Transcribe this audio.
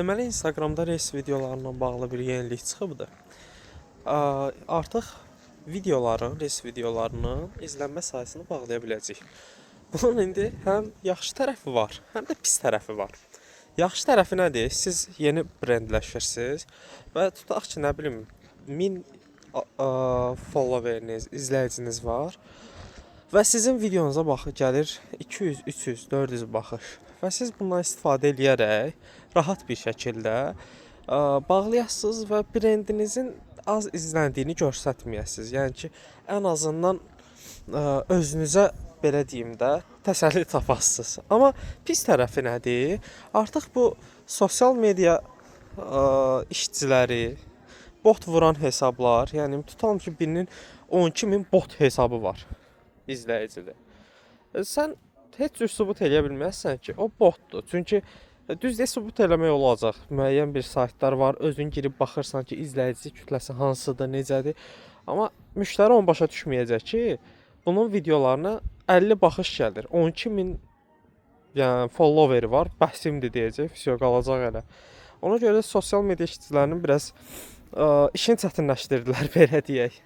Deməli, Instagramda Reels videolarla bağlı bir yenilik çıxıbdır. Artıq Reels videolarının izlənmə sayısını bağlaya biləcəyik. Bunun indi həm yaxşı tərəfi var, həm də pis tərəfi var. Yaxşı tərəfi nədir? Siz yeni brendləşirsiniz və tutaq ki, nə bilim, 1000 followeriniz, izləyiciniz var və sizin videonuza gəlir 200, 300, 400 baxış və siz bundan istifadə edərək rahat bir şəkildə bağlayasınız və brendinizin az izləndiyini göstərməyəsiniz. Yəni ki, ən azından özünüzə belə deyim də, təsəlli tapasınız. Amma pis tərəfi nədir? Artıq bu sosial media işçiləri, bot vuran hesablar, yəni tutalım ki, birinin 12.000 bot hesabı var izləyicidə. Sən heç cür sübut eləyə bilməzsən ki, o botdur. Çünki düzdür, sübut eləmək olacaq. Müəyyən bir saytlar var, özün girib baxırsan ki, izləyici kütləsi hansıdır, necədir. Amma müştəri onu başa düşməyəcək ki, bunun videolarına 50 baxış gəlir. 12.000 yəni followeri var, bəsimdir deyəcək, vəsiyo qalacaq elə. Ona görə də sosial media işçilərinin biraz işini çətinləşdirdilər, belə deyək.